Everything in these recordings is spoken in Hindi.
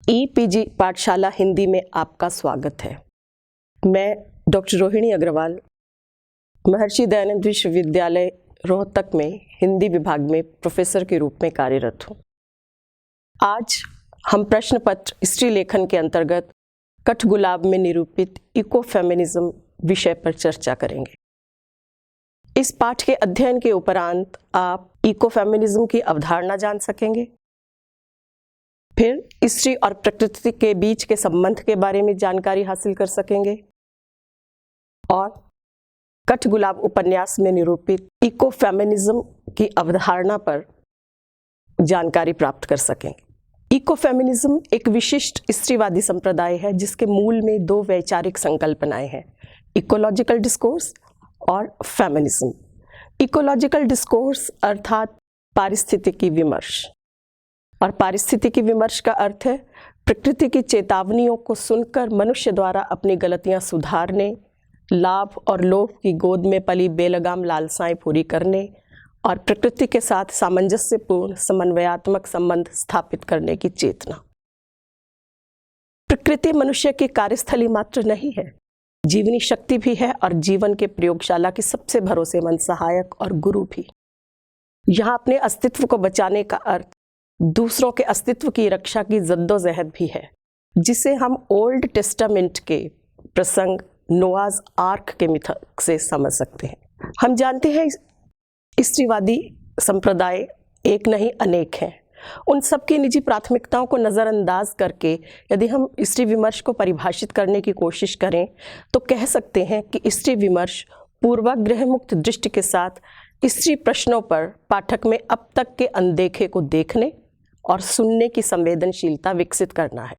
ईपीजी पाठशाला हिंदी में आपका स्वागत है। मैं डॉक्टर रोहिणी अग्रवाल महर्षि दयानंद विश्वविद्यालय रोहतक में हिंदी विभाग में प्रोफेसर के रूप में कार्यरत हूँ। आज हम प्रश्न पत्र स्त्री लेखन के अंतर्गत कठगुलाब में निरूपित इको फेमिनिज्म विषय पर चर्चा करेंगे। इस पाठ के अध्ययन के उपरांत आप इको फेमिनिज्म की अवधारणा जान सकेंगे, फिर स्त्री और प्रकृति के बीच के संबंध के बारे में जानकारी हासिल कर सकेंगे और कठगुलाब उपन्यास में निरूपित इको फेमिनिज्म की अवधारणा पर जानकारी प्राप्त कर सकेंगे। इको फेमिनिज्म एक विशिष्ट स्त्रीवादी संप्रदाय है जिसके मूल में दो वैचारिक संकल्पनाएं हैं, इकोलॉजिकल डिस्कोर्स और फेमिनिज्म। इकोलॉजिकल डिस्कोर्स अर्थात पारिस्थितिकी विमर्श, और पारिस्थितिकी विमर्श का अर्थ है प्रकृति की चेतावनियों को सुनकर मनुष्य द्वारा अपनी गलतियां सुधारने, लाभ और लोभ की गोद में पली बेलगाम लालसाएं पूरी करने और प्रकृति के साथ सामंजस्यपूर्ण समन्वयात्मक संबंध स्थापित करने की चेतना। प्रकृति मनुष्य की कार्यस्थली मात्र नहीं है, जीवनी शक्ति भी है और जीवन के प्रयोगशाला की सबसे भरोसेमंद सहायक और गुरु भी। यहाँ अपने अस्तित्व को बचाने का अर्थ दूसरों के अस्तित्व की रक्षा की जद्दोजहद भी है, जिसे हम ओल्ड टेस्टामेंट के प्रसंग नोआज आर्क के मिथक से समझ सकते हैं। हम जानते हैं स्त्रीवादी संप्रदाय एक नहीं अनेक हैं। उन सबकी निजी प्राथमिकताओं को नज़रअंदाज करके यदि हम स्त्री विमर्श को परिभाषित करने की कोशिश करें तो कह सकते हैं कि स्त्री विमर्श पूर्वाग्रह मुक्त दृष्टि के साथ स्त्री प्रश्नों पर पाठक में अब तक के अनदेखे को देखने और सुनने की संवेदनशीलता विकसित करना है,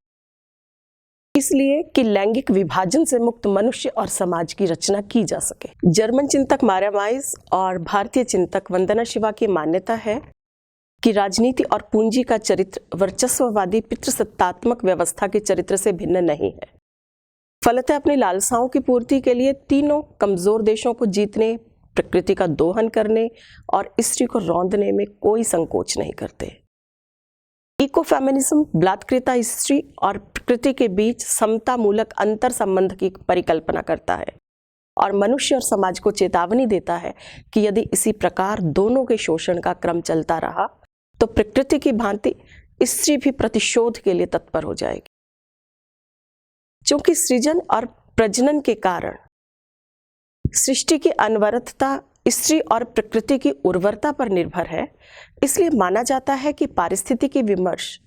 इसलिए कि लैंगिक विभाजन से मुक्त मनुष्य और समाज की रचना की जा सके। जर्मन चिंतक मारिया माइस और भारतीय चिंतक वंदना शिवा की मान्यता है कि राजनीति और पूंजी का चरित्र वर्चस्ववादी पितृसत्तात्मक व्यवस्था के चरित्र से भिन्न नहीं है। फलतः अपनी लालसाओं की पूर्ति के लिए तीनों कमजोर देशों को जीतने, प्रकृति का दोहन करने और स्त्री को रौंदने में कोई संकोच नहीं करते। इको फेमिनिज्म बलात्कृता स्त्री और प्रकृति के बीच समता मूलक अंतर संबंध की परिकल्पना करता है और मनुष्य और समाज को चेतावनी देता है कि यदि इसी प्रकार दोनों के शोषण का क्रम चलता रहा तो प्रकृति की भांति स्त्री भी प्रतिशोध के लिए तत्पर हो जाएगी। चूंकि सृजन और प्रजनन के कारण सृष्टि की अनवरतता स्त्री और प्रकृति की उर्वरता पर निर्भर है, इसलिए माना जाता है कि पारिस्थितिकी विमर्श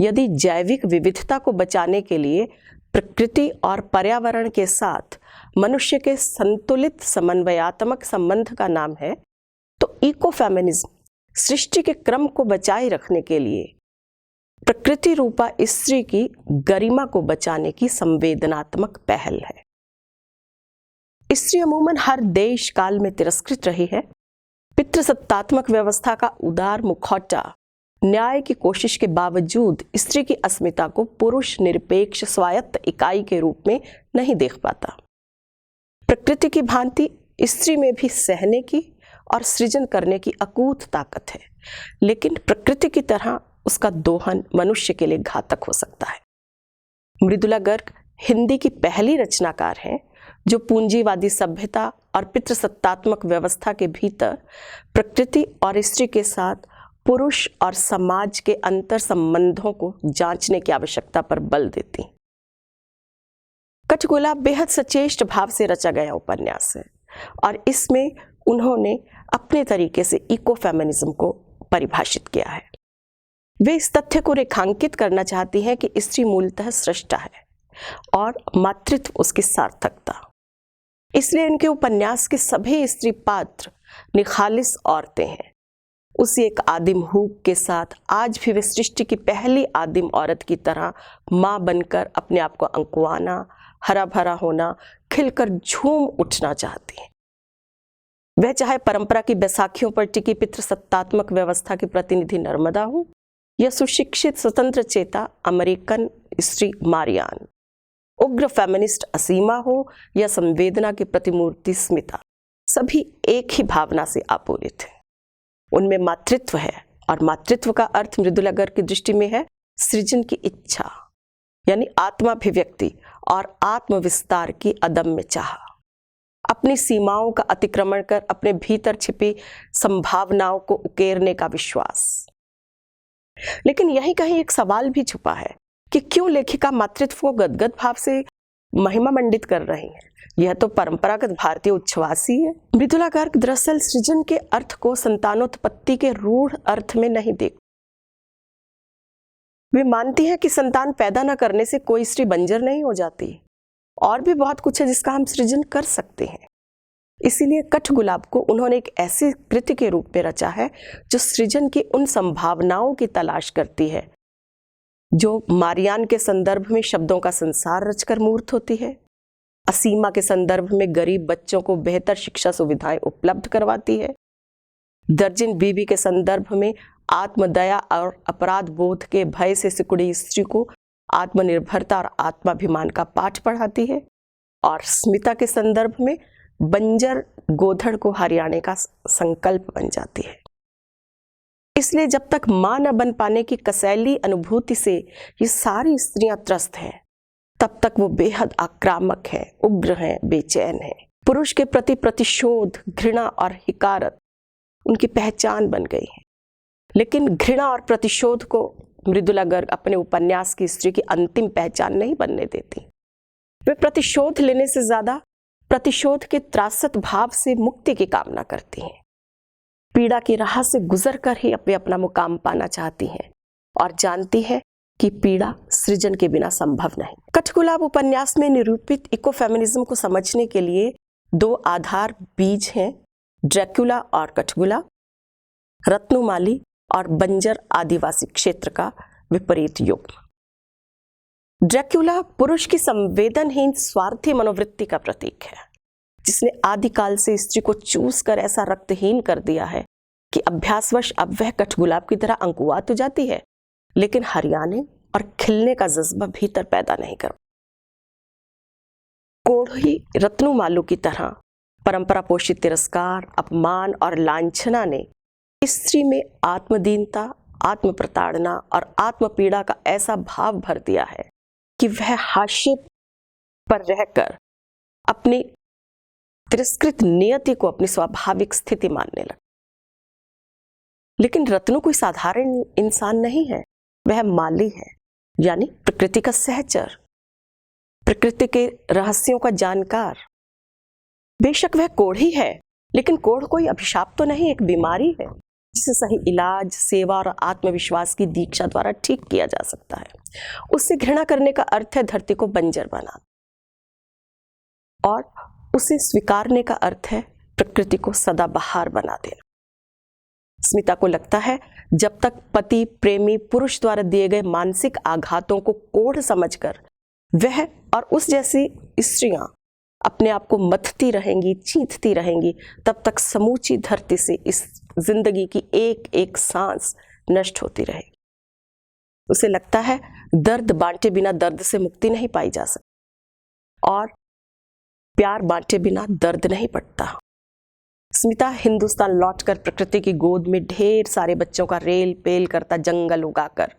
यदि जैविक विविधता को बचाने के लिए प्रकृति और पर्यावरण के साथ मनुष्य के संतुलित समन्वयात्मक संबंध का नाम है, तो इको फेमिनिज्म सृष्टि के क्रम को बचाए रखने के लिए प्रकृति रूपा स्त्री की गरिमा को बचाने की संवेदनात्मक पहल है। स्त्री अमूमन हर देश काल में तिरस्कृत रही है। पितृसत्तात्मक व्यवस्था का उदार मुखौटा न्याय की कोशिश के बावजूद स्त्री की अस्मिता को पुरुष निरपेक्ष स्वायत्त इकाई के रूप में नहीं देख पाता। प्रकृति की भांति स्त्री में भी सहने की और सृजन करने की अकूत ताकत है, लेकिन प्रकृति की तरह उसका दोहन मनुष्य के लिए घातक हो सकता है। मृदुला गर्ग हिंदी की पहली रचनाकार हैं जो पूंजीवादी सभ्यता और पितृसत्तात्मक व्यवस्था के भीतर प्रकृति और स्त्री के साथ पुरुष और समाज के अंतर संबंधों को जांचने की आवश्यकता पर बल देती। कठगुलाब बेहद सचेष्ट भाव से रचा गया उपन्यास है और इसमें उन्होंने अपने तरीके से इको फेमिनिज्म को परिभाषित किया है। वे इस तथ्य को रेखांकित करना चाहती हैं कि स्त्री मूलतः सृष्टा है और मातृत्व उसकी सार्थकता। इसलिए इनके उपन्यास के सभी स्त्री पात्र निखालिस औरतें हैं। उसी एक आदिम हुक के साथ आज भी वे सृष्टि की पहली आदिम औरत की तरह माँ बनकर अपने आप को अंकुआना, हरा भरा होना, खिलकर झूम उठना चाहती हैं। वह चाहे परंपरा की बैसाखियों पर टिकी पितृसत्तात्मक व्यवस्था की प्रतिनिधि नर्मदा हो या सुशिक्षित स्वतंत्र चेता अमेरिकन स्त्री मारियान, उग्र फेमिनिस्ट असीमा हो या संवेदना की प्रतिमूर्ति स्मिता, सभी एक ही भावना से आपूरित हैं। उनमें मातृत्व है और मातृत्व का अर्थ मृदुला गर्ग की दृष्टि में है सृजन की इच्छा, यानी आत्माभिव्यक्ति और आत्मविस्तार की अदम्य चाह, अपनी सीमाओं का अतिक्रमण कर अपने भीतर छिपी संभावनाओं को उकेरने का विश्वास। लेकिन यही कहीं एक सवाल भी छुपा है कि क्यों लेखिका मातृत्व को गदगद भाव से महिमा मंडित कर रही हैं? यह तो परंपरागत भारतीय उच्छ्वास ही है। मृदुला गर्ग दरअसल सृजन के अर्थ को संतानोत्पत्ति के रूढ़ अर्थ में नहीं देखती। वे मानती हैं कि संतान पैदा न करने से कोई स्त्री बंजर नहीं हो जाती, और भी बहुत कुछ है जिसका हम सृजन कर सकते हैं। इसीलिए कठगुलाब को उन्होंने एक ऐसी कृति के रूप में रचा है जो सृजन की उन संभावनाओं की तलाश करती है जो मारियान के संदर्भ में शब्दों का संसार रचकर मूर्त होती है, असीमा के संदर्भ में गरीब बच्चों को बेहतर शिक्षा सुविधाएं उपलब्ध करवाती है, दर्जिन बीबी के संदर्भ में आत्मदया और अपराध बोध के भय से सिकुड़ी स्त्री को आत्मनिर्भरता और आत्माभिमान का पाठ पढ़ाती है, और स्मिता के संदर्भ में बंजर गोधड़ को हरियाणे का संकल्प बन जाती है। इसलिए जब तक मां न बन पाने की कसैली अनुभूति से ये सारी स्त्रियां त्रस्त हैं, तब तक वो बेहद आक्रामक हैं, उग्र हैं, बेचैन हैं। पुरुष के प्रति प्रतिशोध, घृणा और हिकारत उनकी पहचान बन गई है। लेकिन घृणा और प्रतिशोध को मृदुला गर्ग अपने उपन्यास की स्त्री की अंतिम पहचान नहीं बनने देती। वे प्रतिशोध लेने से ज्यादा प्रतिशोध के त्रासत भाव से मुक्ति की कामना करती हैं। पीड़ा की राह से गुजर कर ही अपना मुकाम पाना चाहती हैं और जानती है कि पीड़ा सृजन के बिना संभव नहीं। कठगुलाब उपन्यास में निरूपित इकोफेमिनिज्म को समझने के लिए दो आधार बीज हैं, ड्रैकुला और कठगुला, रत्नुमाली और बंजर आदिवासी क्षेत्र का विपरीत युग। ड्रैकुला पुरुष की संवेदनहीन स्वार्थी मनोवृत्ति का प्रतीक है, जिसने आदिकाल से स्त्री को चूस कर ऐसा रक्तहीन कर दिया है कि अभ्यासवश अब वह कठगुलाब की तरह अंकुआ तो जाती है, लेकिन हरियाणे और खिलने का जज्बा भीतर पैदा नहीं कर। कोढ़ी रत्नुमालू की तरह परंपरा पोषित तिरस्कार, अपमान और लांछना ने स्त्री में आत्मदीनता, आत्म प्रताड़ना और आत्मपीड़ा का ऐसा भाव भर दिया है कि वह हाशिए पर रहकर अपनी तिरस्कृत नियति को अपनी स्वाभाविक स्थिति मानने लगा। लेकिन रत्नु कोई साधारण इंसान नहीं है, वह माली है, यानी प्रकृति का सहचर, प्रकृति के रहस्यों का जानकार। बेशक वह कोढ़ी है, लेकिन कोढ़ कोई अभिशाप तो नहीं, एक बीमारी है जिसे सही इलाज, सेवा और आत्मविश्वास की दीक्षा द्वारा ठीक किया जा सकता है। उससे घृणा करने का अर्थ है धरती को बंजर बनाना, और उसे स्वीकारने का अर्थ है प्रकृति को सदाबहार बना देना। स्मिता को लगता है जब तक पति प्रेमी पुरुष द्वारा दिए गए मानसिक आघातों को कोढ़ समझकर वह और उस जैसी स्त्रियां अपने आप को मथती रहेंगी, चींथती रहेंगी, तब तक समूची धरती से इस जिंदगी की एक एक सांस नष्ट होती रहेगी। उसे लगता है दर्द बांटे बिना दर्द से मुक्ति नहीं पाई जा सकती, और प्यार बांटे बिना दर्द नहीं पड़ता। स्मिता हिंदुस्तान लौटकर प्रकृति की गोद में ढेर सारे बच्चों का रेल पेल करता जंगल उगाकर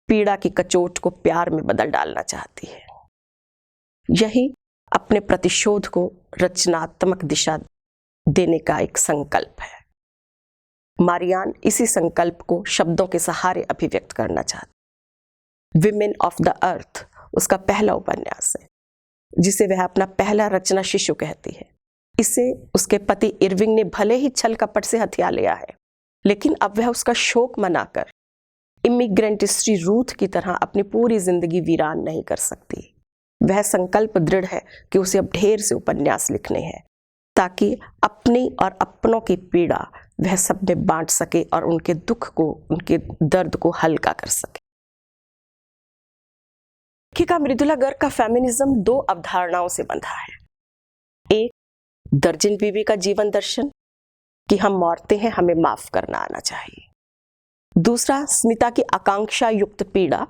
पीड़ा की कचोट को प्यार में बदल डालना चाहती है। यही अपने प्रतिशोध को रचनात्मक दिशा देने का एक संकल्प है। मारियान इसी संकल्प को शब्दों के सहारे अभिव्यक्त करना चाहती। विमेन ऑफ द अर्थ उसका पहला उपन्यास है, जिसे वह अपना पहला रचना शिशु कहती है। इसे उसके पति इरविंग ने भले ही छल कपट से हथिया लिया है, लेकिन अब वह उसका शोक मनाकर इमिग्रेंट स्त्री रूथ की तरह अपनी पूरी जिंदगी वीरान नहीं कर सकती। वह संकल्प दृढ़ है कि उसे अब ढेर से उपन्यास लिखने हैं, ताकि अपनी और अपनों की पीड़ा वह सब में बांट सके और उनके दुख को, उनके दर्द को हल्का कर सके। लेखिका मृदुला गर्ग का फेमिनिज्म दो अवधारणाओं से बंधा है। एक, दर्जिन बीबी का जीवन दर्शन कि हम औरतें हैं, हमें माफ करना आना चाहिए। दूसरा, स्मिता की आकांक्षा युक्त पीड़ा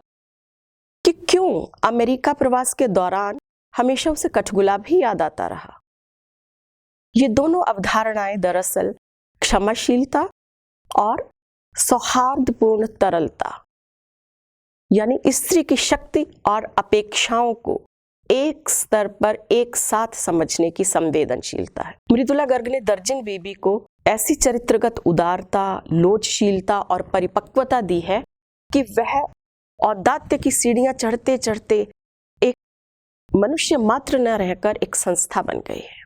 कि क्यों अमेरिका प्रवास के दौरान हमेशा उसे कठगुलाब ही याद आता रहा। ये दोनों अवधारणाएं दरअसल क्षमाशीलता और सौहार्दपूर्ण तरलता यानी स्त्री की शक्ति और अपेक्षाओं को एक स्तर पर एक साथ समझने की संवेदनशीलता है। मृदुला गर्ग ने दर्जन बीबी को ऐसी चरित्रगत उदारता, लोचशीलता और परिपक्वता दी है कि वह औदात्य की सीढ़ियां चढ़ते चढ़ते एक मनुष्य मात्र न रहकर एक संस्था बन गई है।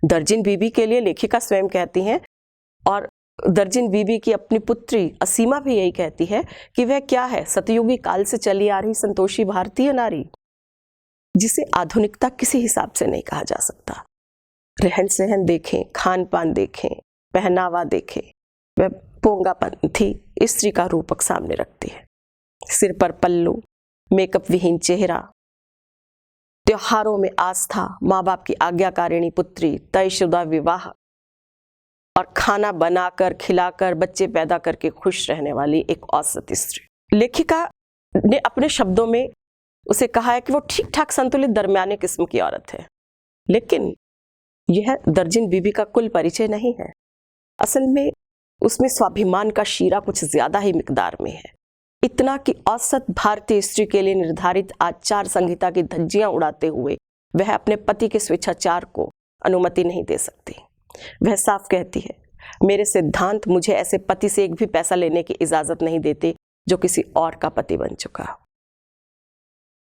दर्जन बीबी के लिए लेखिका स्वयं कहती हैं, और दर्जन बीबी की अपनी पुत्री असीमा भी यही कहती है कि वह क्या है, सतयुगी काल से चली आ रही संतोषी भारतीय नारी, जिसे आधुनिकता किसी हिसाब से नहीं कहा जा सकता। रहन सहन देखें, खान पान देखें, पहनावा देखें, वह पोंगापंथी स्त्री का रूपक सामने रखती है। सिर पर पल्लू, मेकअप विहीन चेहरा, त्योहारों में आस्था, माँ बाप की आज्ञाकारिणी पुत्री, तयशुदा विवाह और खाना बनाकर खिलाकर बच्चे पैदा करके खुश रहने वाली एक औसत स्त्री। लेखिका ने अपने शब्दों में उसे कहा है कि वो ठीक ठाक संतुलित दरमियाने किस्म की औरत है, लेकिन यह दर्जन बीबी का कुल परिचय नहीं है। असल में उसमें स्वाभिमान का शीरा कुछ ज्यादा ही मिकदार में है, इतना कि औसत भारतीय स्त्री के लिए निर्धारित आचार संहिता की धज्जियां उड़ाते हुए वह अपने पति के स्वेच्छाचार को अनुमति नहीं दे सकती। वह साफ कहती है, मेरे सिद्धांत मुझे ऐसे पति से एक भी पैसा लेने की इजाजत नहीं देते जो किसी और का पति बन चुका हो।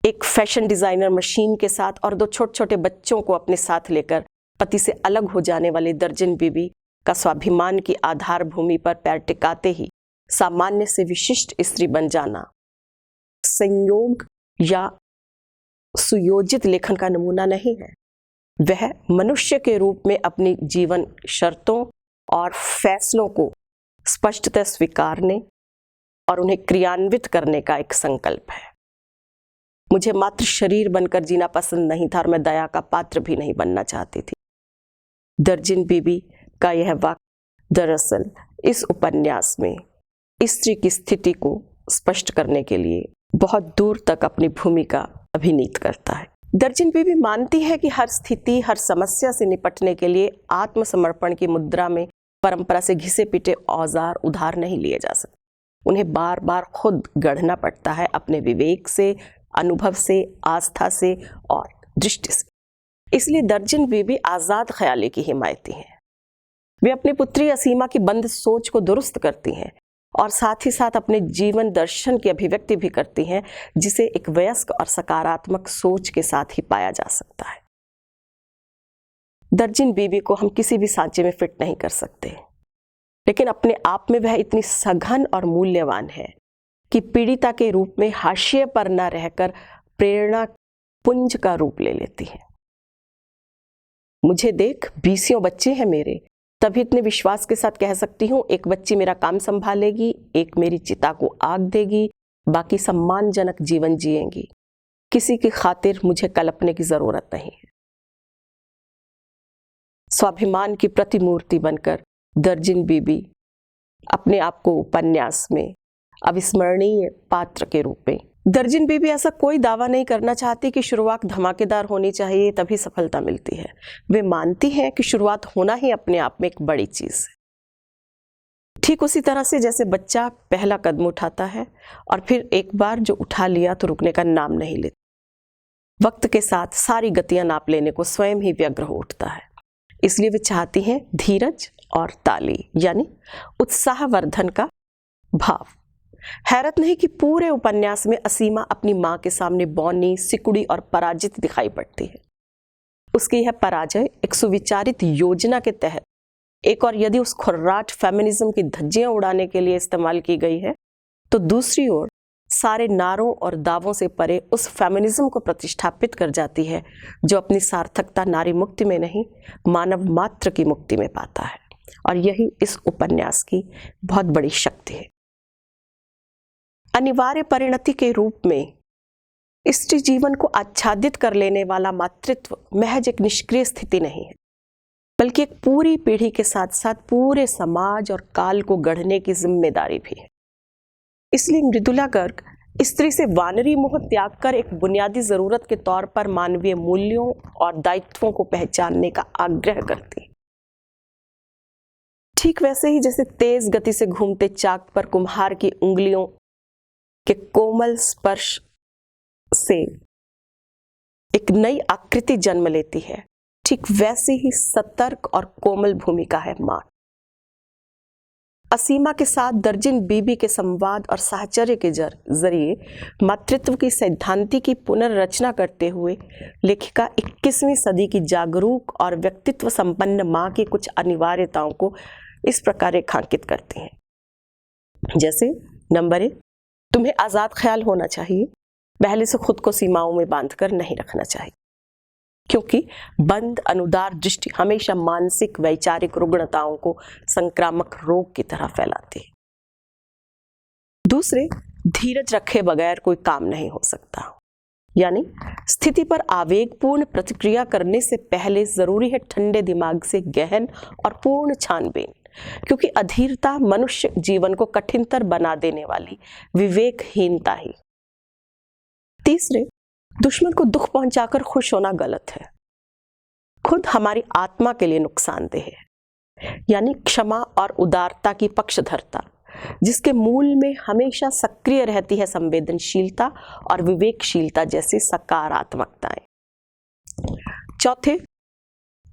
एक फैशन डिजाइनर मशीन के साथ और 2 छोटे छोटे बच्चों को अपने साथ लेकर पति से अलग हो जाने वाली दर्जन बीबी का स्वाभिमान की आधार भूमि पर पैर टिकाते ही सामान्य से विशिष्ट स्त्री बन जाना संयोग या सुयोजित लेखन का नमूना नहीं है। वह मनुष्य के रूप में अपनी जीवन शर्तों और फैसलों को स्पष्टतः स्वीकारने और उन्हें क्रियान्वित करने का एक संकल्प है। मुझे मात्र शरीर बनकर जीना पसंद नहीं था और मैं दया का पात्र भी नहीं बनना चाहती थी। दर्जन बीबी का यह वाक्य दरअसल इस उपन्यास में स्त्री की स्थिति को स्पष्ट करने के लिए बहुत दूर तक अपनी भूमिका अभिनीत करता है। दर्जन बीबी मानती है कि हर स्थिति, हर समस्या से निपटने के लिए आत्मसमर्पण की मुद्रा में परंपरा से घिसे पिटे औजार उधार नहीं लिए जा सकते। उन्हें बार बार खुद गढ़ना पड़ता है अपने विवेक से, अनुभव से, आस्था से और दृष्टि से। इसलिए दर्जन बीबी आजाद ख्याली की हिमायती हैं। वे अपनी पुत्री असीमा की बंद सोच को दुरुस्त करती हैं और साथ ही साथ अपने जीवन दर्शन की अभिव्यक्ति भी करती हैं, जिसे एक वयस्क और सकारात्मक सोच के साथ ही पाया जा सकता है। दर्जन बीबी को हम किसी भी सांचे में फिट नहीं कर सकते, लेकिन अपने आप में वह इतनी सघन और मूल्यवान है कि पीड़िता के रूप में हाशिए पर न रहकर प्रेरणा पुंज का रूप ले लेती है। मुझे देख, 20 बच्चे हैं मेरे, तभी इतने विश्वास के साथ कह सकती हूँ, एक बच्ची मेरा काम संभालेगी, एक मेरी चिता को आग देगी, बाकी सम्मानजनक जीवन जिएंगी। किसी की खातिर मुझे कल्पने की जरूरत नहीं है। स्वाभिमान की प्रतिमूर्ति बनकर दर्जन बीबी अपने आप को उपन्यास में अविस्मरणीय पात्र के रूप में, दर्जन बीबी ऐसा कोई दावा नहीं करना चाहती कि शुरुआत धमाकेदार होनी चाहिए तभी सफलता मिलती है। वे मानती हैं कि शुरुआत होना ही अपने आप में एक बड़ी चीज है। ठीक उसी तरह से जैसे बच्चा पहला कदम उठाता है और फिर एक बार जो उठा लिया तो रुकने का नाम नहीं लेता। वक्त के साथ सारी गतियां नाप लेने को स्वयं ही व्यग्र हो उठता है। इसलिए वे चाहती हैं धीरज और ताली, यानी उत्साहवर्धन का भाव। हैरत नहीं कि पूरे उपन्यास में असीमा अपनी मां के सामने बौनी, सिकुड़ी और पराजित दिखाई पड़ती है। उसकी यह पराजय एक सुविचारित योजना के तहत एक और यदि उस खुर्राट फेमिनिज्म की धज्जियां उड़ाने के लिए इस्तेमाल की गई है, तो दूसरी ओर सारे नारों और दावों से परे उस फेमिनिज्म को प्रतिष्ठापित कर जाती है जो अपनी सार्थकता नारी मुक्ति में नहीं, मानव मात्र की मुक्ति में पाता है। और यही इस उपन्यास की बहुत बड़ी शक्ति है। अनिवार्य परिणति के रूप में स्त्री जीवन को आच्छादित कर लेने वाला मातृत्व महज एक निष्क्रिय स्थिति नहीं है, बल्कि एक पूरी पीढ़ी के साथ साथ पूरे समाज और काल को गढ़ने की जिम्मेदारी भी है। इसलिए मृदुला गर्ग स्त्री से वानरी मोह त्याग कर एक बुनियादी जरूरत के तौर पर मानवीय मूल्यों और दायित्वों को पहचानने का आग्रह करती है। ठीक वैसे ही जैसे तेज गति से घूमते चाक पर कुम्हार की उंगलियों के कोमल स्पर्श से एक नई आकृति जन्म लेती है, ठीक वैसी ही सतर्क और कोमल भूमिका है मां। असीमा के साथ दर्जन बीबी के संवाद और साहचर्य के जरिए मातृत्व की सैद्धांतिक की पुनर्रचना करते हुए लेखिका 21वीं सदी की जागरूक और व्यक्तित्व संपन्न मां की कुछ अनिवार्यताओं को इस प्रकार रेखांकित करती हैं। जैसे नंबर 1, तुम्हें आजाद ख्याल होना चाहिए, पहले से खुद को सीमाओं में बांधकर नहीं रखना चाहिए, क्योंकि बंद अनुदार दृष्टि हमेशा मानसिक वैचारिक रुग्णताओं को संक्रामक रोग की तरह फैलाती है। दूसरे, धीरज रखे बगैर कोई काम नहीं हो सकता, यानी स्थिति पर आवेगपूर्ण प्रतिक्रिया करने से पहले जरूरी है ठंडे दिमाग से गहन और पूर्ण छानबीन, क्योंकि अधीरता मनुष्य जीवन को कठिनतर बना देने वाली विवेकहीनता ही। तीसरे, दुश्मन को दुख पहुंचाकर खुश होना गलत है, खुद हमारी आत्मा के लिए नुकसानदेह है, यानी क्षमा और उदारता की पक्षधरता, जिसके मूल में हमेशा सक्रिय रहती है संवेदनशीलता और विवेकशीलता जैसी सकारात्मकताएं। चौथे,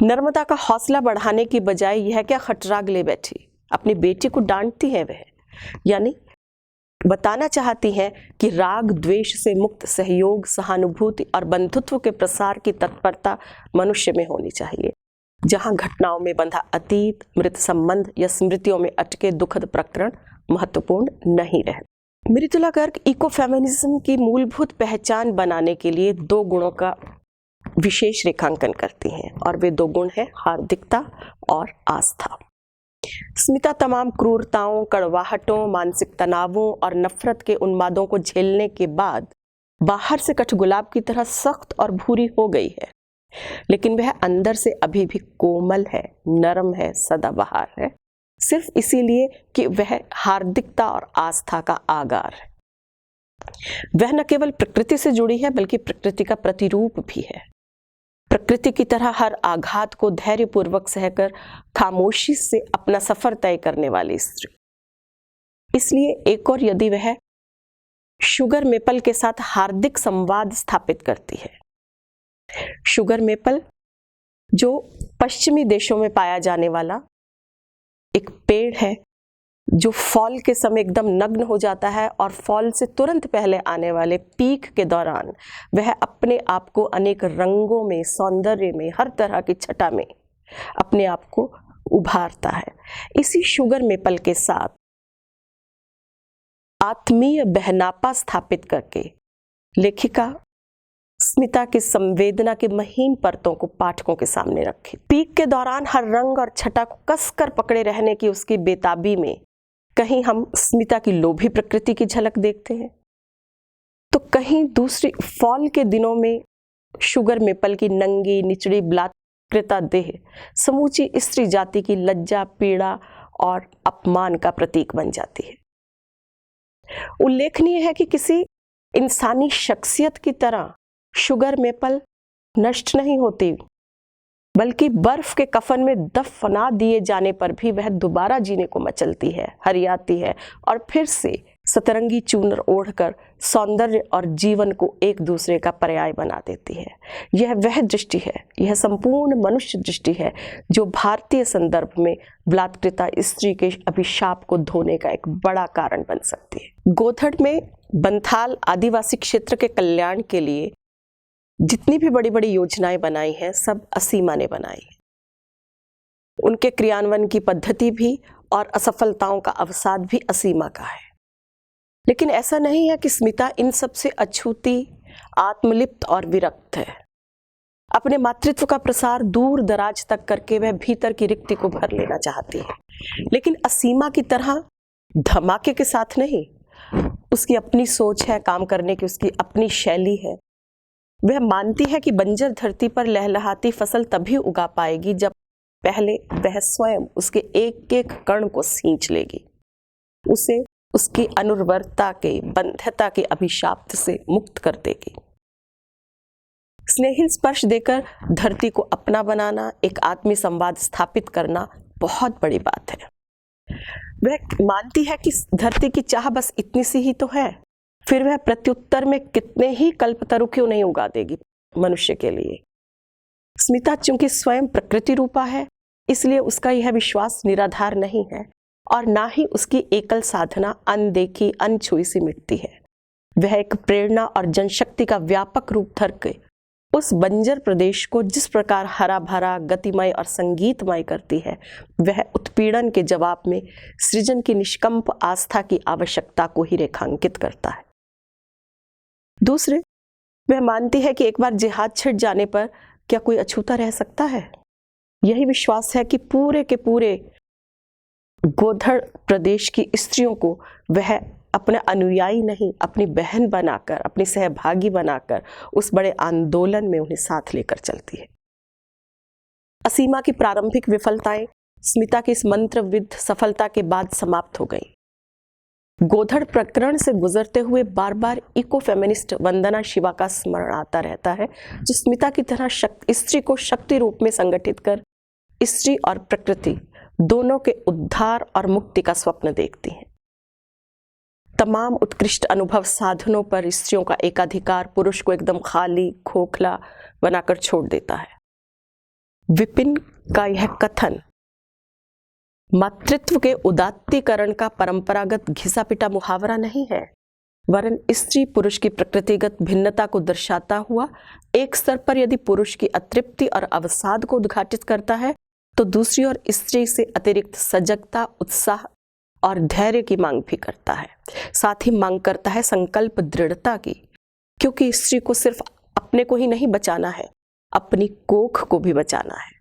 नर्मदा का हौसला बढ़ाने की बजाय यह क्या खटराग ले बैठी, अपनी बेटी को डांटती है वह, यानी बताना चाहती हैं कि राग द्वेष से मुक्त सहयोग, सहानुभूति और बंधुत्व के प्रसार की तत्परता मनुष्य में होनी चाहिए, जहां घटनाओं में बंधा अतीत, मृत संबंध या स्मृतियों में अटके दुखद प्रकरण महत्वपूर्ण नहीं रहे। मृदुला गर्ग इको फेमिनिज्म की मूलभूत पहचान बनाने के लिए 2 गुणों का विशेष रेखांकन करती हैं, और वे 2 गुण हैं हार्दिकता और आस्था। स्मिता तमाम क्रूरताओं, कड़वाहटों, मानसिक तनावों और नफरत के उन्मादों को झेलने के बाद बाहर से कठगुलाब की तरह सख्त और भूरी हो गई है, लेकिन वह अंदर से अभी भी कोमल है, नरम है, सदाबहार है, सिर्फ इसीलिए कि वह हार्दिकता और आस्था का आगार है। वह न केवल प्रकृति से जुड़ी है बल्कि प्रकृति का प्रतिरूप भी है। प्रकृति की तरह हर आघात को धैर्यपूर्वक सहकर खामोशी से अपना सफर तय करने वाली स्त्री। इसलिए एक और यदि वह शुगर मेपल के साथ हार्दिक संवाद स्थापित करती है। शुगर मेपल जो पश्चिमी देशों में पाया जाने वाला एक पेड़ है, जो फॉल के समय एकदम नग्न हो जाता है और फॉल से तुरंत पहले आने वाले पीक के दौरान वह अपने आप को अनेक रंगों में, सौंदर्य में, हर तरह की छटा में अपने आप को उभारता है। इसी शुगर मेपल के साथ आत्मीय बहनापा स्थापित करके लेखिका स्मिता की संवेदना की महीन परतों को पाठकों के सामने रखे। पीक के दौरान हर रंग और छटा को कसकर पकड़े रहने की उसकी बेताबी में कहीं हम स्मिता की लोभी प्रकृति की झलक देखते हैं, तो कहीं दूसरी फॉल के दिनों में शुगर मेपल की नंगी निचड़ी बलात्कृता देह समूची स्त्री जाति की लज्जा, पीड़ा और अपमान का प्रतीक बन जाती है। उल्लेखनीय है कि किसी इंसानी शख्सियत की तरह शुगर मेपल नष्ट नहीं होती, बल्कि बर्फ के कफन में दफना दिए जाने पर भी वह दोबारा जीने को मचलती है, हरियाती है और फिर से सतरंगी चूनर ओढ़कर सौंदर्य और जीवन को एक दूसरे का पर्याय बना देती है। यह वह दृष्टि है, यह संपूर्ण मनुष्य दृष्टि है जो भारतीय संदर्भ में बलात्कृता स्त्री के अभिशाप को धोने का एक बड़ा कारण बन सकती है। गोधड़ में बंथाल आदिवासी क्षेत्र के कल्याण के लिए जितनी भी बड़ी बड़ी योजनाएं बनाई हैं, सब असीमा ने बनाई है। उनके क्रियान्वयन की पद्धति भी और असफलताओं का अवसाद भी असीमा का है। लेकिन ऐसा नहीं है कि स्मिता इन सब से अछूती, आत्मलिप्त और विरक्त है। अपने मातृत्व का प्रसार दूर दराज तक करके वह भीतर की रिक्ति को भर लेना चाहती है, लेकिन असीमा की तरह धमाके के साथ नहीं। उसकी अपनी सोच है काम करने की, उसकी अपनी शैली है। वह मानती है कि बंजर धरती पर लहलहाती फसल तभी उगा पाएगी जब पहले वह स्वयं उसके एक एक कण को सींच लेगी, उसे उसकी अनुर्वरता के, बंध्यता के अभिशाप से मुक्त कर देगी। स्नेहिल स्पर्श देकर धरती को अपना बनाना, एक आत्मीय संवाद स्थापित करना बहुत बड़ी बात है। वह मानती है कि धरती की चाह बस इतनी सी ही तो है फिर वह प्रत्युत्तर में कितने ही कल्पतरु क्यों नहीं उगा देगी मनुष्य के लिए। स्मिता चूंकि स्वयं प्रकृति रूपा है, इसलिए उसका यह विश्वास निराधार नहीं है और ना ही उसकी एकल साधना अनदेखी अनछुई सी मिटती है। वह एक प्रेरणा और जनशक्ति का व्यापक रूप धर के उस बंजर प्रदेश को जिस प्रकार हरा भरा, गतिमय और संगीतमय करती है, वह उत्पीड़न के जवाब में सृजन की निष्कंप आस्था की आवश्यकता को ही रेखांकित करता है। दूसरे, वह मानती है कि एक बार जिहाद छिड़ जाने पर क्या कोई अछूता रह सकता है। यही विश्वास है कि पूरे के पूरे गोधड़ प्रदेश की स्त्रियों को वह अपने अनुयायी नहीं, अपनी बहन बनाकर, अपनी सहभागी बनाकर उस बड़े आंदोलन में उन्हें साथ लेकर चलती है। असीमा की प्रारंभिक विफलताएं स्मिता की इस मंत्रविद्ध सफलता के बाद समाप्त हो गई। गोधड़ प्रकरण से गुजरते हुए बार बार इको फेमिनिस्ट वंदना शिवा का स्मरण आता रहता है, जो स्मिता की तरह स्त्री को शक्ति रूप में संगठित कर स्त्री और प्रकृति दोनों के उद्धार और मुक्ति का स्वप्न देखती हैं। तमाम उत्कृष्ट अनुभव साधनों पर स्त्रियों का एकाधिकार पुरुष को एकदम खाली, खोखला बनाकर छोड़ देता है। विपिन का यह कथन मातृत्व के उदात्तीकरण का परंपरागत घिसा पिटा मुहावरा नहीं है, वरन स्त्री पुरुष की प्रकृतिगत भिन्नता को दर्शाता हुआ एक स्तर पर यदि पुरुष की अतृप्ति और अवसाद को उद्घाटित करता है, तो दूसरी ओर स्त्री से अतिरिक्त सजगता, उत्साह और धैर्य की मांग भी करता है। साथ ही मांग करता है संकल्प दृढ़ता की, क्योंकि स्त्री को सिर्फ अपने को ही नहीं बचाना है, अपनी कोख को भी बचाना है।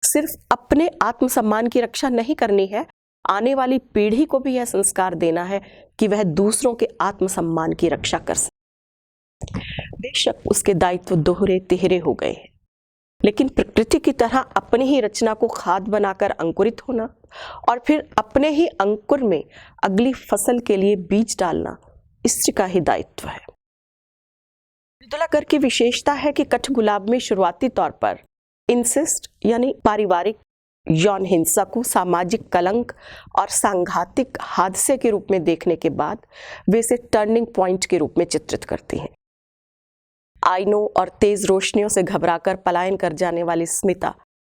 सिर्फ अपने आत्मसम्मान की रक्षा नहीं करनी है, आने वाली पीढ़ी को भी यह संस्कार देना है कि वह दूसरों के आत्मसम्मान की रक्षा कर सके। बेशक उसके दायित्व दोहरे तिहरे हो गए हैं, लेकिन प्रकृति की तरह अपनी ही रचना को खाद बनाकर अंकुरित होना और फिर अपने ही अंकुर में अगली फसल के लिए बीज डालना स्त्री का ही दायित्व है। मृदुला गर्ग की विशेषता है कि कठगुलाब में शुरुआती तौर पर इंसेस्ट यानी पारिवारिक यौन हिंसा को सामाजिक कलंक और सांघातिक हादसे के रूप में देखने के बाद वे इसे टर्निंग पॉइंट के रूप में चित्रित करती हैं। आईनों और तेज रोशनियों से घबराकर पलायन कर जाने वाली स्मिता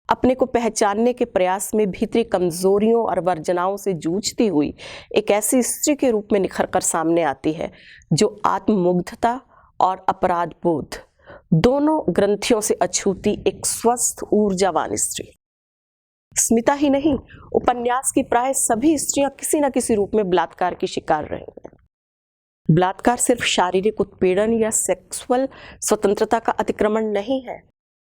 अपने को पहचानने के प्रयास में भीतरी कमजोरियों और वर्जनाओं से जूझती हुई एक ऐसी स्त्री के रूप में निखर कर सामने आती है जो आत्ममुग्धता और अपराध बोध दोनों ग्रंथियों से अछूती एक स्वस्थ ऊर्जावान स्त्री। स्मिता ही नहीं, उपन्यास की प्राय सभी स्त्रियां किसी न किसी रूप में बलात्कार की शिकार रही हैं। बलात्कार सिर्फ शारीरिक उत्पीड़न या सेक्सुअल स्वतंत्रता का अतिक्रमण नहीं है,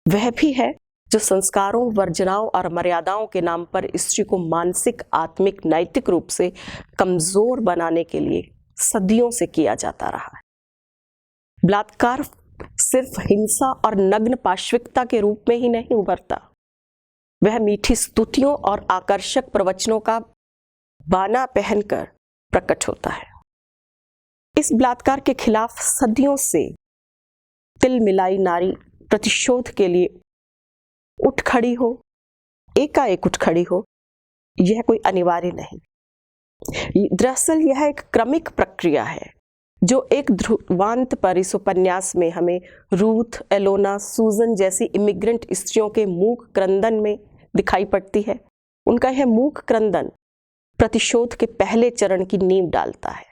वह भी है जो संस्कारों, वर्जनाओं और मर्यादाओं के नाम पर स्त्री को मानसिक, आत्मिक, नैतिक रूप से कमजोर बनाने के लिए सदियों से किया जाता रहा है। बलात्कार सिर्फ हिंसा और नग्न पाशविकता के रूप में ही नहीं उभरता, वह मीठी स्तुतियों और आकर्षक प्रवचनों का बाना पहनकर प्रकट होता है। इस बलात्कार के खिलाफ सदियों से तिलमिलाई नारी प्रतिशोध के लिए उठ खड़ी हो, एकाएक उठ खड़ी हो, यह कोई अनिवार्य नहीं। दरअसल यह एक क्रमिक प्रक्रिया है जो एक ध्रुवांत पर इस उपन्यास में हमें रूथ, एलोना, सूजन जैसी इमिग्रेंट स्त्रियों के मूक क्रंदन में दिखाई पड़ती है। उनका यह मूक क्रंदन प्रतिशोध के पहले चरण की नींव डालता है,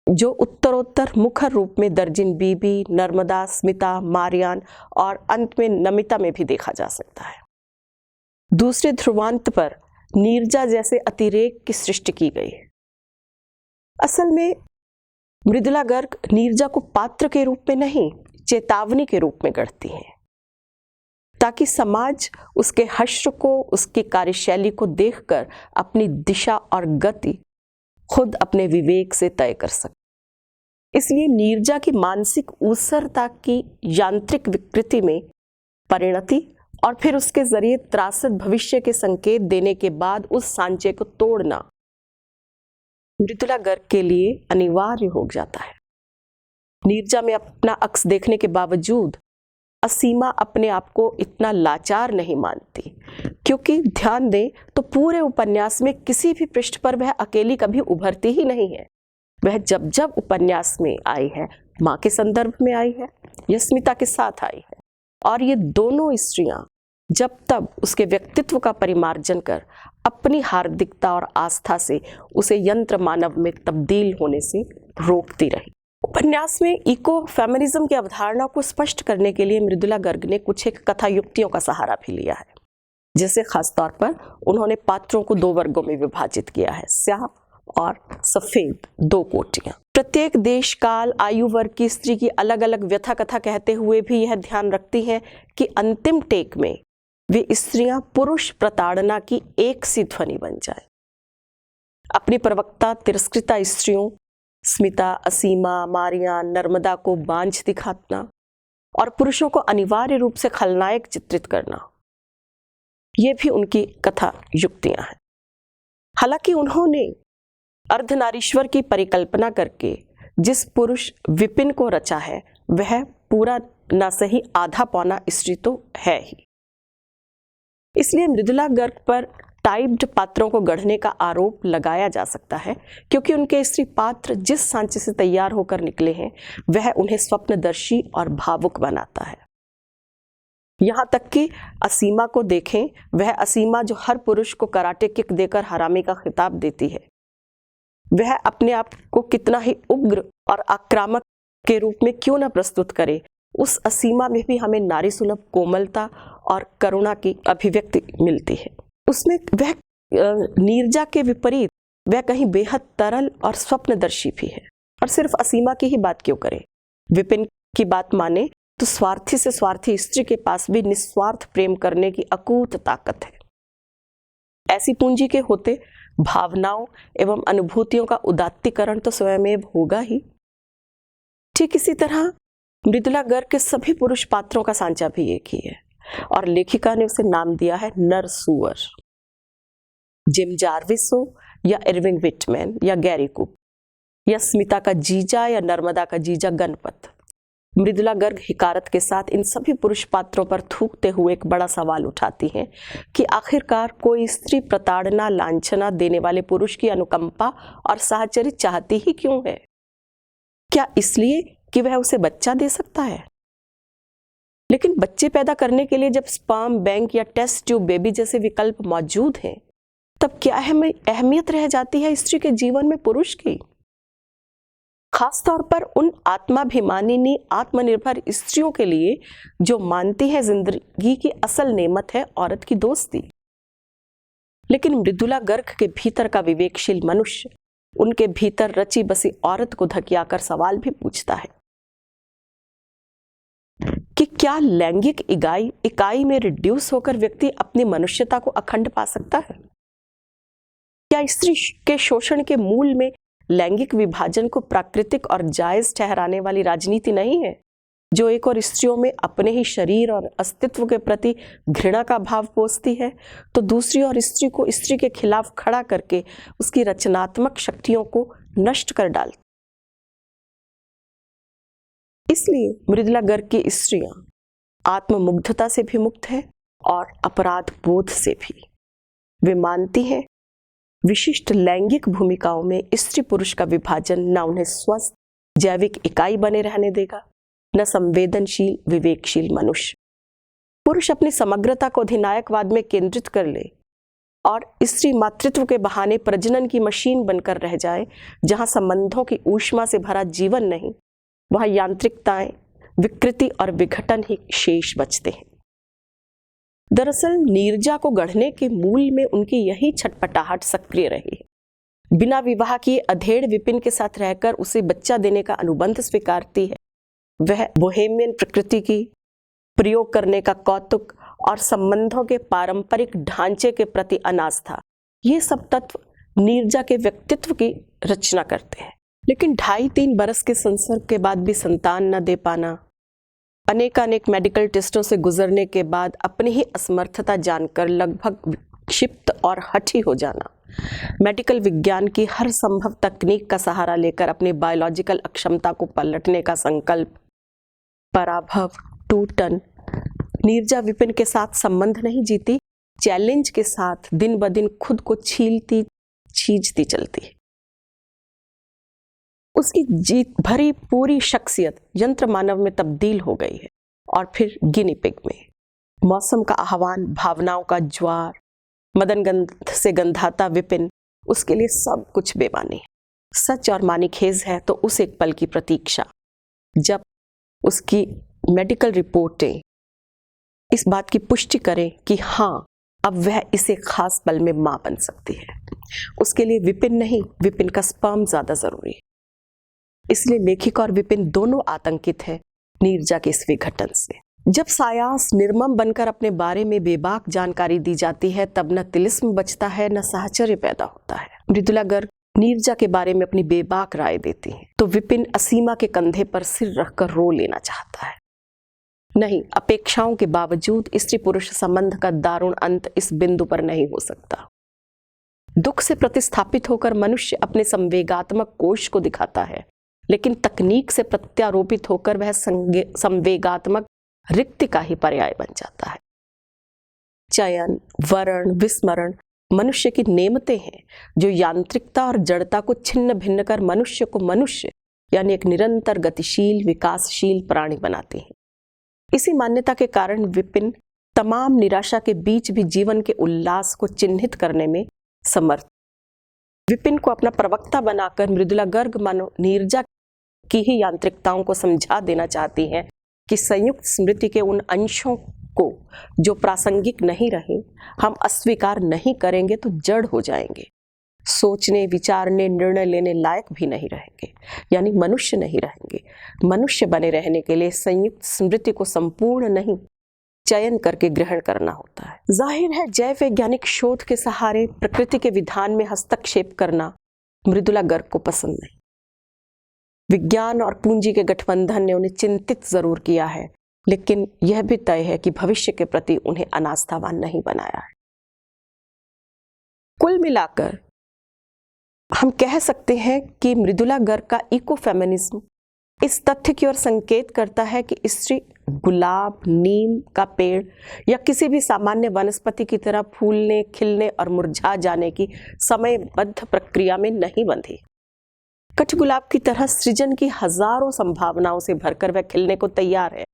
जो उत्तरोत्तर मुखर रूप में दर्जिन बीबी, नर्मदा, स्मिता, मारियान और अंत में नमिता में भी देखा जा सकता है। दूसरे ध्रुवांत पर नीरजा जैसे अतिरेक की सृष्टि की गई है। असल में मृदुला गर्ग नीरजा को पात्र के रूप में नहीं, चेतावनी के रूप में गढ़ती हैं, ताकि समाज उसके हश्र को, उसकी कार्यशैली को देखकर अपनी दिशा और गति खुद अपने विवेक से तय कर सके। इसलिए नीरजा की मानसिक ऊसरता की यांत्रिक विकृति में परिणति और फिर उसके जरिए त्रासद भविष्य के संकेत देने के बाद उस सांचे को तोड़ना मृदुला गर्ग के लिए अनिवार्य हो जाता है। नीरजा में अपना अक्स देखने के बावजूद असीमा अपने आप को इतना लाचार नहीं मानती, क्योंकि ध्यान दें तो पूरे उपन्यास में किसी भी पृष्ठ पर वह अकेली कभी उभरती ही नहीं है। वह जब जब उपन्यास में आई है, माँ के संदर्भ में आई है या स्मिता के साथ आई है, और ये दोनों स्त्रियां जब तब उसके व्यक्तित्व का परिमार्जन कर अपनी हार्दिकता और आस्था से उसे यंत्र मानव में तब्दील होने से रोकती रही। उपन्यास में इको फेमिनिज्म की अवधारणा को स्पष्ट करने के लिए मृदुला गर्ग ने कुछ एक कथा युक्तियों का सहारा भी लिया है। जैसे खासतौर पर उन्होंने पात्रों को दो वर्गों में विभाजित किया है, स्याह और सफेद, दो कोटियां। प्रत्येक देश, काल, आयु वर्ग की स्त्री की अलग अलग व्यथा कथा कहते हुए भी यह ध्यान रखती हैं कि अंतिम टेक में वे स्त्रियां पुरुष प्रताड़ना की एक सी ध्वनि बन जाए। अपनी प्रवक्ता तिरस्कृता स्त्रियों स्मिता, असीमा, मारिया, नर्मदा को बांझ दिखाना और पुरुषों को अनिवार्य रूप से खलनायक चित्रित करना, ये भी उनकी कथा युक्तियां हैं। हालांकि उन्होंने अर्धनारीश्वर की परिकल्पना करके जिस पुरुष विपिन को रचा है, वह पूरा न सही आधा पौना स्त्री तो है ही। इसलिए मृदुला गर्ग पर टाइप्ड पात्रों को गढ़ने का आरोप लगाया जा सकता है, क्योंकि उनके स्त्री पात्र जिस सांचे से तैयार होकर निकले हैं, वह उन्हें स्वप्नदर्शी और भावुक बनाता है। यहां तक कि असीमा को देखें, वह असीमा जो हर पुरुष को कराटे किक देकर हरामी का खिताब देती है, वह अपने आप को कितना ही उग्र और आक्रामक के रूप में क्यों न प्रस्तुत करे, उस असीमा में भी हमें नारी सुलभ कोमलता और करुणा की अभिव्यक्ति मिलती है। उसमें वह नीरजा के विपरीत वह कहीं बेहद तरल और स्वप्नदर्शी भी है। और सिर्फ असीमा की ही बात क्यों करें, विपिन की बात माने तो स्वार्थी से स्वार्थी स्त्री के पास भी निस्वार्थ प्रेम करने की अकूत ताकत है। ऐसी पूंजी के होते भावनाओं एवं अनुभूतियों का उदात्तीकरण तो स्वयमेव होगा ही। ठीक इसी तरह मृदुला गर्ग के सभी पुरुष पात्रों का सांचा भी एक ही है, और लेखिका ने उसे नाम दिया है नरसुअर। जिम जार्विस हो या इरविंग विटमैन या गैरी कूप या स्मिता का जीजा या नर्मदा का जीजा गणपत, मृदुला गर्ग हिकारत के साथ इन सभी पुरुष पात्रों पर थूकते हुए एक बड़ा सवाल उठाती हैं कि आखिरकार कोई स्त्री प्रताड़ना लांछना देने वाले पुरुष की अनुकंपा और साहचर्य चाहती ही क्यों है? क्या इसलिए कि वह उसे बच्चा दे सकता है? लेकिन बच्चे पैदा करने के लिए जब स्पर्म बैंक या टेस्ट ट्यूब बेबी जैसे विकल्प मौजूद हैं, तब क्या अहमियत रह जाती है स्त्री के जीवन में पुरुष की? खासतौर पर उन आत्माभिमानिनी आत्मनिर्भर स्त्रियों के लिए जो मानती है जिंदगी की असल नेमत है औरत की दोस्ती। लेकिन मृदुला गर्ग के भीतर का विवेकशील मनुष्य उनके भीतर रची बसी औरत को धकियाकर सवाल भी पूछता है कि क्या लैंगिक इकाई में रिड्यूस होकर व्यक्ति अपनी मनुष्यता को अखंड पा सकता है? क्या स्त्री के शोषण के मूल में लैंगिक विभाजन को प्राकृतिक और जायज ठहराने वाली राजनीति नहीं है, जो एक और स्त्रियों में अपने ही शरीर और अस्तित्व के प्रति घृणा का भाव पोसती है, तो दूसरी और स्त्री को स्त्री के खिलाफ खड़ा करके उसकी रचनात्मक शक्तियों को नष्ट कर डालती? इसलिए मृदुला गर्ग की स्त्रियां आत्ममुग्धता से भी मुक्त है और अपराध बोध से भी। वे मानती हैं विशिष्ट लैंगिक भूमिकाओं में स्त्री पुरुष का विभाजन न उन्हें स्वस्थ जैविक इकाई बने रहने देगा, न संवेदनशील विवेकशील मनुष्य। पुरुष अपनी समग्रता को अधिनायकवाद में केंद्रित कर ले और स्त्री मातृत्व के बहाने प्रजनन की मशीन बनकर रह जाए, जहां संबंधों की ऊष्मा से भरा जीवन नहीं, वहां यांत्रिकताएं, विकृति और विघटन ही शेष बचते हैं। दरअसल नीरजा को गढ़ने के मूल में उनकी यही छटपटाहट सक्रिय रही है। बिना विवाह किए अधेड़ विपिन के साथ रहकर उसे बच्चा देने का अनुबंध स्वीकारती है। वह बोहेमियन प्रकृति की प्रयोग करने का कौतुक और संबंधों के पारंपरिक ढांचे के प्रति अनास्था, ये सब तत्व नीरजा के व्यक्तित्व की रचना करते हैं। लेकिन 2.5-3 बरस के संसर्ग के बाद भी संतान न दे पाना, अनेकानेक मेडिकल टेस्टों से गुजरने के बाद अपनी ही असमर्थता जानकर लगभग क्षिप्त और हठी हो जाना, मेडिकल विज्ञान की हर संभव तकनीक का सहारा लेकर अपनी बायोलॉजिकल अक्षमता को पलटने का संकल्प, पराभव, टूटन। नीरजा विपिन के साथ संबंध नहीं जीती, चैलेंज के साथ दिन ब दिन खुद को छीलती छींचती चलती है। उसकी जीत भरी पूरी शख्सियत यंत्र मानव में तब्दील हो गई है और फिर गिनी पिग में। मौसम का आह्वान, भावनाओं का ज्वार, मदन गंध से गंधाता विपिन, उसके लिए सब कुछ बेमानी है। सच और मानीखेज है तो उस एक पल की प्रतीक्षा जब उसकी मेडिकल रिपोर्टें इस बात की पुष्टि करें कि हाँ, अब वह इसे खास पल में मां बन सकती है। उसके लिए विपिन नहीं, विपिन का स्पर्म ज्यादा जरूरी है। इसलिए लेखिका और विपिन दोनों आतंकित हैं नीरजा के इस विघटन से। जब सायास निर्मम बनकर अपने बारे में बेबाक जानकारी दी जाती है, तब न तिलिस्म बचता है न साहचर्य पैदा होता है। मृदुला गर्ग नीरजा के बारे में अपनी बेबाक राय देती हैं, तो विपिन असीमा के कंधे पर सिर रखकर रो लेना चाहता है। नहीं, अपेक्षाओं के बावजूद स्त्री पुरुष संबंध का दारुण अंत इस बिंदु पर नहीं हो सकता। दुख से प्रतिस्थापित होकर मनुष्य अपने संवेगात्मक कोश को दिखाता है, लेकिन तकनीक से प्रत्यारोपित होकर वह संवेगात्मक रिक्ति का ही पर्याय बन जाता है। चयन, वर्ण, विस्मरण मनुष्य की नेमतें हैं जो यांत्रिकता और जड़ता को छिन्न भिन्न कर मनुष्य को मनुष्य यानी एक निरंतर गतिशील विकासशील प्राणी बनाते हैं। इसी मान्यता के कारण विपिन तमाम निराशा के बीच भी जीवन के उल्लास को चिन्हित करने में समर्थ। विपिन को अपना प्रवक्ता बनाकर मृदुला गर्ग मानो नीरजा की ही यांत्रिकताओं को समझा देना चाहती हैं कि संयुक्त स्मृति के उन अंशों को जो प्रासंगिक नहीं रहे हम अस्वीकार नहीं करेंगे तो जड़ हो जाएंगे, सोचने, विचारने, निर्णय लेने लायक भी नहीं रहेंगे, यानी मनुष्य नहीं रहेंगे। मनुष्य बने रहने के लिए संयुक्त स्मृति को संपूर्ण नहीं, चयन करके ग्रहण करना होता है। जाहिर है जैव वैज्ञानिक शोध के सहारे प्रकृति के विधान में हस्तक्षेप करना मृदुला गर्ग को पसंद नहीं। विज्ञान और पूंजी के गठबंधन ने उन्हें चिंतित जरूर किया है, लेकिन यह भी तय है कि भविष्य के प्रति उन्हें अनास्थावान नहीं बनाया है। कुल मिलाकर हम कह सकते हैं कि मृदुला गर्ग का इकोफेमिनिज्म इस तथ्य की ओर संकेत करता है कि स्त्री गुलाब, नीम का पेड़ या किसी भी सामान्य वनस्पति की तरह फूलने, खिलने और मुरझा जाने की समयबद्ध प्रक्रिया में नहीं बंधी। कठगुलाब की तरह सृजन की हजारों संभावनाओं से भरकर वह खिलने को तैयार है,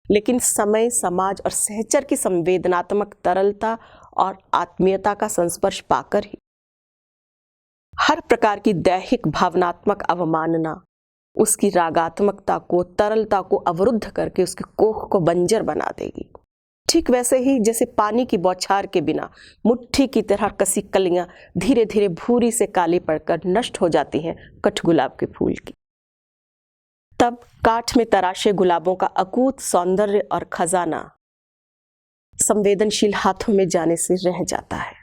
लेकिन समय, समाज और सहचर की संवेदनात्मक तरलता और आत्मीयता का संस्पर्श पाकर ही। हर प्रकार की दैहिक भावनात्मक अवमानना उसकी रागात्मकता को, तरलता को अवरुद्ध करके उसके कोख को बंजर बना देगी। ठीक वैसे ही जैसे पानी की बौछार के बिना मुट्ठी की तरह कसी कलियां धीरे धीरे भूरी से काली पड़कर नष्ट हो जाती हैं कठगुलाब के फूल की। तब काठ में तराशे गुलाबों का अकूत सौंदर्य और खजाना संवेदनशील हाथों में जाने से रह जाता है।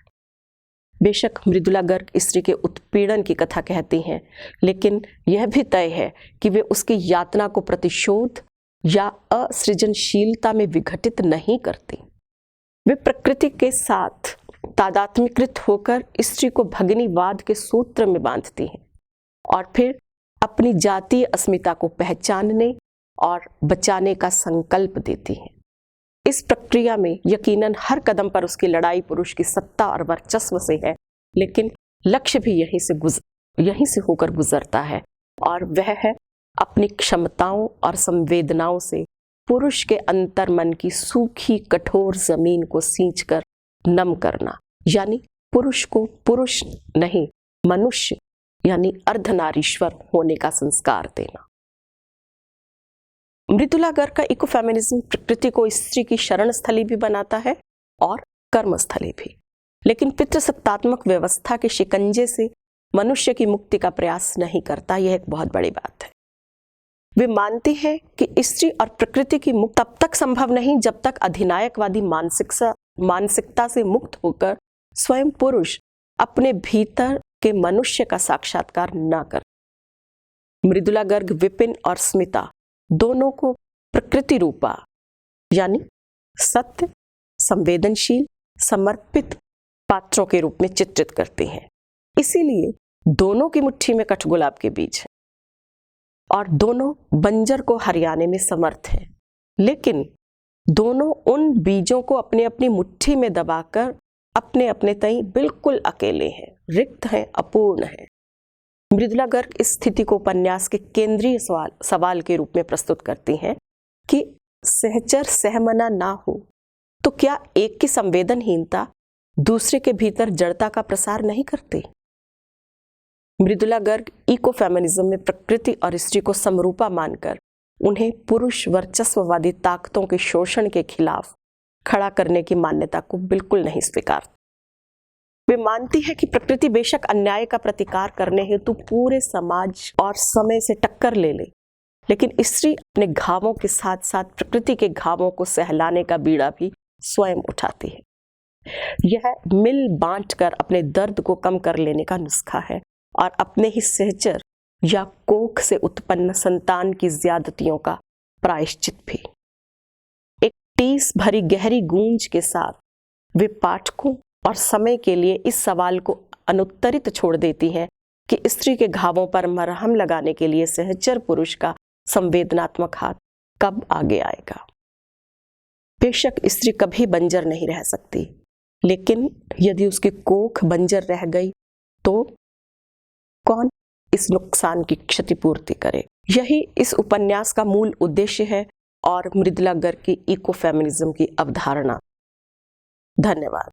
बेशक मृदुला गर्ग स्त्री के उत्पीड़न की कथा कहती हैं, लेकिन यह भी तय है कि वे उसकी यातना को प्रतिशोध या असृजनशीलता में विघटित नहीं करती। वे प्रकृति के साथ तादात्म्यकृत होकर स्त्री को भगिनीवाद के सूत्र में बांधती हैं और फिर अपनी जातीय अस्मिता को पहचानने और बचाने का संकल्प देती हैं। इस प्रक्रिया में यकीनन हर कदम पर उसकी लड़ाई पुरुष की सत्ता और वर्चस्व से है, लेकिन लक्ष्य भी यहीं से होकर गुजरता है, और वह है अपनी क्षमताओं और संवेदनाओं से पुरुष के अंतर्मन की सूखी कठोर जमीन को सींचकर नम करना, यानी पुरुष को पुरुष नहीं मनुष्य यानी अर्धनारीश्वर होने का संस्कार देना। मृदुला गर्ग का इकोफेमिनिज्म प्रकृति को स्त्री की शरण स्थली भी बनाता है और कर्मस्थली भी, लेकिन पितृसत्तात्मक व्यवस्था के शिकंजे से मनुष्य की मुक्ति का प्रयास नहीं करता। यह एक बहुत बड़ी बात है। वे मानते हैं कि स्त्री और प्रकृति की मुक्ति तब तक संभव नहीं जब तक अधिनायकवादी मानसिकता से मुक्त होकर स्वयं पुरुष अपने भीतर के मनुष्य का साक्षात्कार न कर। मृदुला गर्ग विपिन और स्मिता दोनों को प्रकृति रूपा यानी सत्य, संवेदनशील, समर्पित पात्रों के रूप में चित्रित करते हैं। इसीलिए दोनों की मुट्ठी में कठगुलाब के बीज है और दोनों बंजर को हरियाने में समर्थ हैं, लेकिन दोनों उन बीजों को अपनी अपनी मुट्ठी में दबाकर अपने अपने तई बिल्कुल अकेले हैं, रिक्त हैं, अपूर्ण हैं। मृदुला गर्ग इस स्थिति को उपन्यास के केंद्रीय सवाल के रूप में प्रस्तुत करती हैं कि सहचर सहमना ना हो तो क्या एक की संवेदनहीनता दूसरे के भीतर जड़ता का प्रसार नहीं करती? मृदुला गर्ग इको फेमिनिज्म में प्रकृति और स्त्री को समरूपा मानकर उन्हें पुरुष वर्चस्ववादी ताकतों के शोषण के खिलाफ खड़ा करने की मान्यता को बिल्कुल नहीं स्वीकारती। वे मानती है कि प्रकृति बेशक अन्याय का प्रतिकार करने हेतु पूरे समाज और समय से टक्कर ले ले, लेकिन स्त्री अपने घावों के साथ साथ प्रकृति के घावों को सहलाने का बीड़ा भी स्वयं उठाती है। यह मिल बांट कर अपने दर्द को कम कर लेने का नुस्खा है और अपने ही सहचर या कोख से उत्पन्न संतान की ज्यादतियों का प्रायश्चित भी। एक टीस भरी गहरी गूंज के साथ वे पाठकों और समय के लिए इस सवाल को अनुत्तरित छोड़ देती हैं कि स्त्री के घावों पर मरहम लगाने के लिए सहचर पुरुष का संवेदनात्मक हाथ कब आगे आएगा। बेशक स्त्री कभी बंजर नहीं रह सकती, लेकिन यदि उसकी कोख बंजर रह गई तो कौन इस नुकसान की क्षतिपूर्ति करे? यही इस उपन्यास का मूल उद्देश्य है और मृदुला गर्ग की इको फेमिनिज्म की अवधारणा। धन्यवाद।